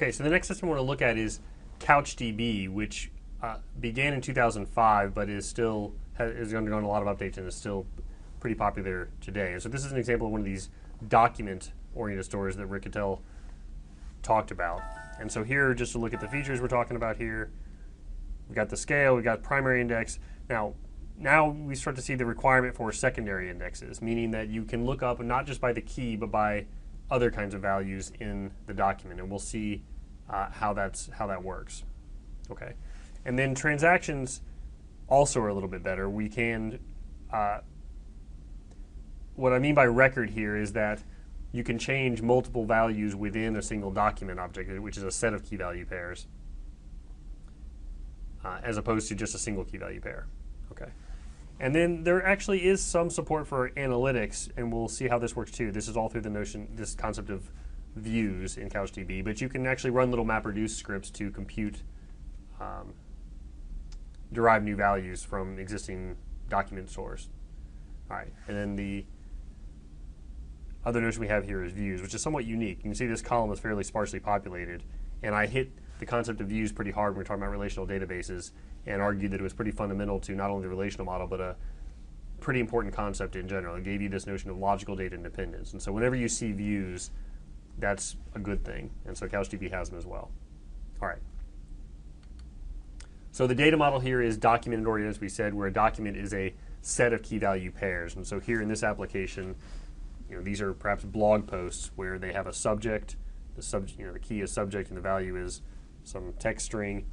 Okay, so the next system we want to look at is CouchDB, which began in 2005, but is undergone a lot of updates and is still pretty popular today. And so this is an example of one of these document-oriented stores that Rick Cattell talked about. And so here, just to look at the features we're talking about here, we've got the scale, we've got primary index. Now we start to see the requirement for secondary indexes, meaning that you can look up not just by the key, but by other kinds of values in the document, and we'll see how that works. Okay, and then transactions also are a little bit better. We can, what I mean by record here is that you can change multiple values within a single document object, which is a set of key value pairs, as opposed to just a single key value pair. Okay. And then there actually is some support for analytics, and we'll see how this works too. This is all through this concept of views in CouchDB, but you can actually run little MapReduce scripts to compute, derive new values from existing document stores. All right, and then the other notion we have here is views, which is somewhat unique. You can see this column is fairly sparsely populated, and I hit the concept of views pretty hard when we're talking about relational databases, and argued that it was pretty fundamental to not only the relational model, but a pretty important concept in general. It gave you this notion of logical data independence. And so whenever you see views, that's a good thing. And so CouchDB has them as well. All right. So the data model here is documented oriented, as we said, where a document is a set of key value pairs. And so here in this application, these are perhaps blog posts where they have a subject, the key is subject and the value is some text string,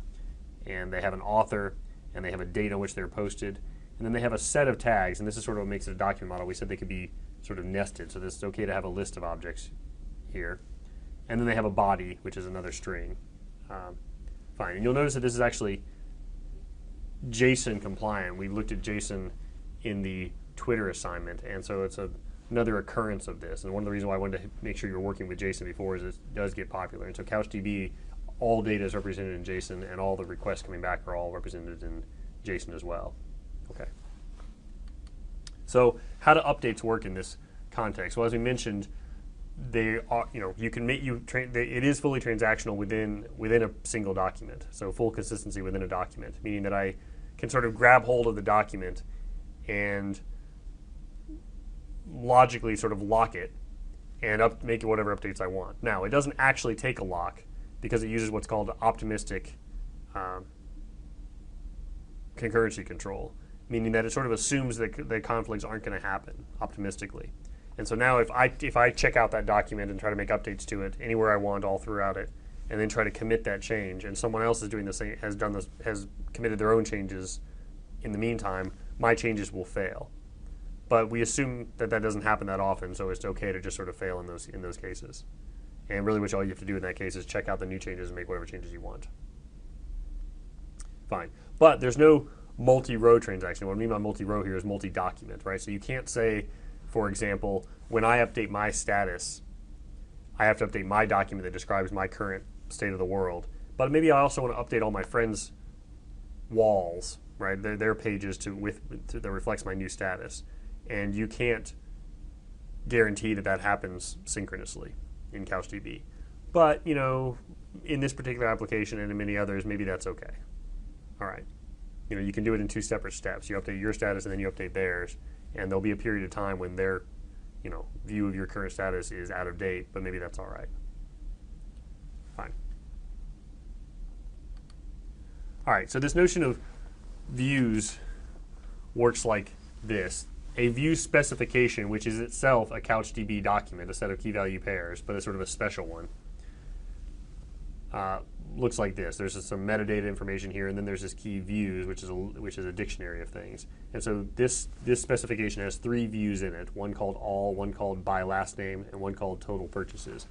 and they have an author, and they have a date on which they're posted, and then they have a set of tags, and this is sort of what makes it a document model. We said they could be sort of nested, so this is okay to have a list of objects here. And then they have a body, which is another string. Fine, and you'll notice that this is actually JSON compliant. We looked at JSON in the Twitter assignment, and so it's another occurrence of this. And one of the reasons why I wanted to make sure you're working with JSON before is it does get popular. And so CouchDB, all data is represented in JSON, and all the requests coming back are all represented in JSON as well. Okay. So how do updates work in this context? Well, as we mentioned, they are, you can make it is fully transactional within a single document. So full consistency within a document, meaning that I can sort of grab hold of the document and logically sort of lock it and make it whatever updates I want. Now, it doesn't actually take a lock, because it uses what's called optimistic concurrency control, meaning that it sort of assumes that conflicts aren't going to happen optimistically. And so now if I check out that document and try to make updates to it anywhere I want all throughout it, and then try to commit that change, and someone else is doing the same, has committed their own changes in the meantime, my changes will fail. But we assume that doesn't happen that often, so it's okay to just sort of fail in those cases. And really all you have to do in that case is check out the new changes and make whatever changes you want. Fine. But there's no multi-row transaction. What I mean by multi-row here is multi-document, right? So you can't say, for example, when I update my status, I have to update my document that describes my current state of the world. But maybe I also want to update all my friends' walls, right? Their pages that reflects my new status. And you can't guarantee that happens synchronously in CouchDB. But, in this particular application and in many others, maybe that's okay. All right. You can do it in two separate steps. You update your status and then you update theirs, and there'll be a period of time when their, view of your current status is out of date, but maybe that's all right. Fine. All right, so this notion of views works like this. A view specification, which is itself a CouchDB document, a set of key value pairs, but it's sort of a special one, looks like this. There's some metadata information here, and then there's this key views, which is a dictionary of things. And so this specification has 3 views in it: one called all, one called by last name, and one called total purchases.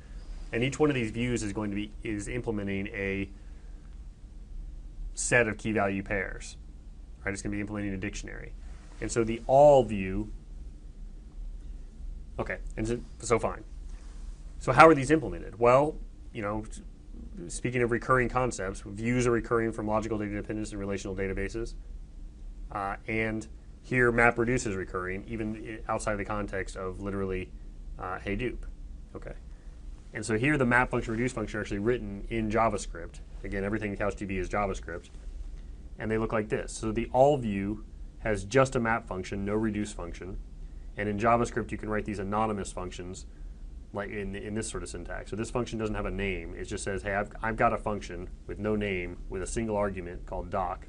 And each one of these views is implementing a set of key value pairs. Right? It's going to be implementing a dictionary. And so the all view, okay, and so fine. So how are these implemented? Well, speaking of recurring concepts, views are recurring from logical data independence in relational databases. And here MapReduce is recurring, even outside the context of literally Hadoop. Okay. And so here the map function, reduce function are actually written in JavaScript. Again, everything in CouchDB is JavaScript. And they look like this. So the all view has just a map function, no reduce function. And in JavaScript, you can write these anonymous functions like in this sort of syntax. So this function doesn't have a name. It just says, hey, I've got a function with no name with a single argument called doc.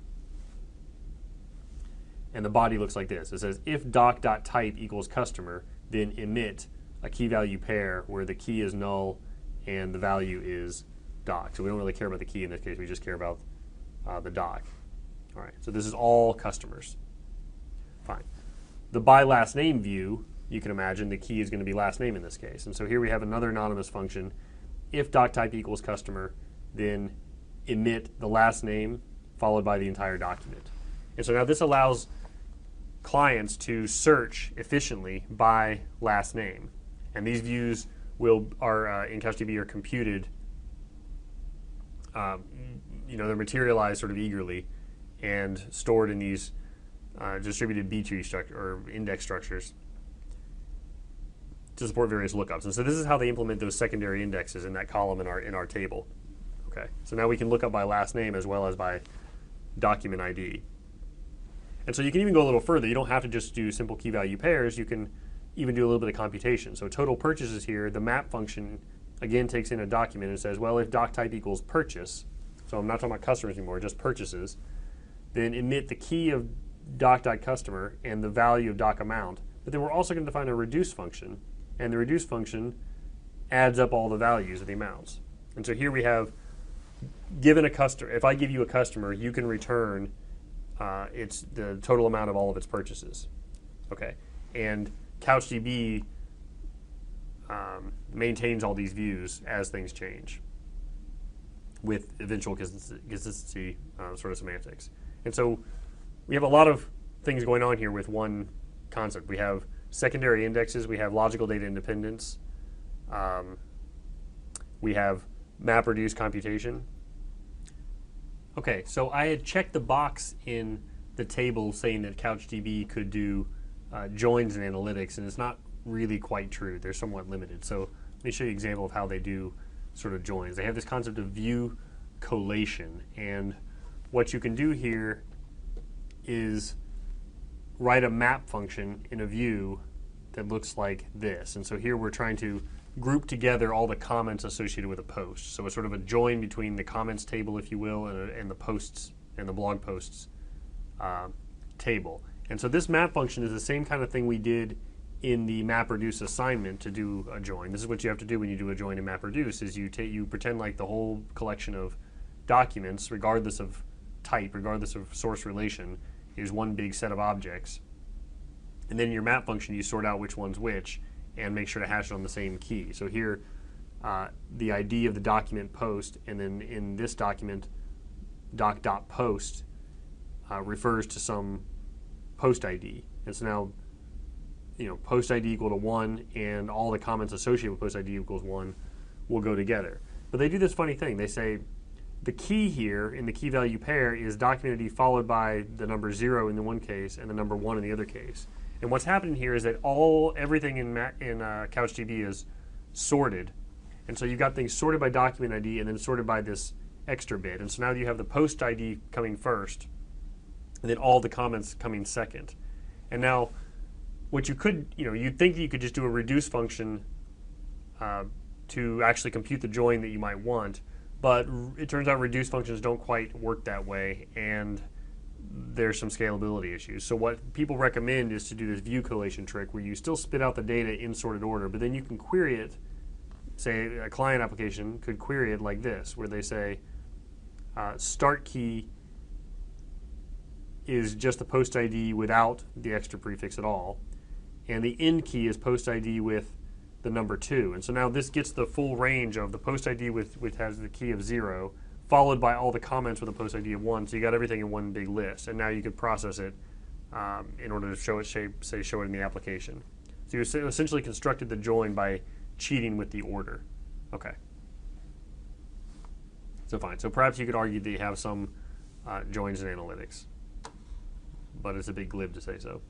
And the body looks like this. It says, if doc.type equals customer, then emit a key value pair where the key is null and the value is doc. So we don't really care about the key in this case. We just care about the doc. All right, so this is all customers. Fine. The by last name view, you can imagine the key is going to be last name in this case. And so here we have another anonymous function. If doc.type equals customer, then emit the last name followed by the entire document. And so now this allows clients to search efficiently by last name. And these views are in CouchDB are computed, they're materialized sort of eagerly and stored in these distributed B-tree structure or index structures to support various lookups. And so this is how they implement those secondary indexes in that column in our table. Okay, so now we can look up by last name as well as by document ID. And so you can even go a little further. You don't have to just do simple key value pairs. You can even do a little bit of computation. So total purchases here, the map function again takes in a document and says, well, if doc type equals purchase, so I'm not talking about customers anymore, just purchases, then emit the key of doc.customer and the value of doc amount. But then we're also going to define a reduce function, and the reduce function adds up all the values of the amounts. And so here we have given a customer, if I give you a customer, you can return it's the total amount of all of its purchases. Okay, and CouchDB maintains all these views as things change with eventual consistency sort of semantics. And so we have a lot of things going on here with one concept. We have secondary indexes, we have logical data independence, we have map reduce computation. Okay, so I had checked the box in the table saying that CouchDB could do joins and analytics, and it's not really quite true. They're somewhat limited. So let me show you an example of how they do sort of joins. They have this concept of view collation, and what you can do here is write a map function in a view that looks like this. And so here we're trying to group together all the comments associated with a post. So it's sort of a join between the comments table, if you will, and the posts and the blog posts table. And so this map function is the same kind of thing we did in the map reduce assignment to do a join. This is what you have to do when you do a join in map reduce, is you pretend like the whole collection of documents, regardless of type, regardless of source relation, is one big set of objects. And then in your map function, you sort out which one's which and make sure to hash it on the same key. So here, the ID of the document post, and then in this document, doc.post refers to some post ID. And so now, post ID equal to 1 and all the comments associated with post ID equals 1 will go together. But they do this funny thing. They say the key here in the key value pair is document ID followed by the number 0 in the one case and the number 1 in the other case. And what's happening here is that everything in CouchDB is sorted. And so you've got things sorted by document ID and then sorted by this extra bit. And so now you have the post ID coming first and then all the comments coming second. And now what you could, you'd think that you could just do a reduce function to actually compute the join that you might want. But it turns out reduce functions don't quite work that way, and there's some scalability issues. So what people recommend is to do this view collation trick where you still spit out the data in sorted order, but then you can query it. Say a client application could query it like this, where they say start key is just the post ID without the extra prefix at all, and the end key is post ID with the number 2. And so now this gets the full range of the post ID which has the key of 0, followed by all the comments with a post ID of 1. So you got everything in one big list. And now you could process it in order to show it show it in the application. So you essentially constructed the join by cheating with the order. Okay. So fine. So perhaps you could argue that you have some joins in analytics, but it's a big glib to say so.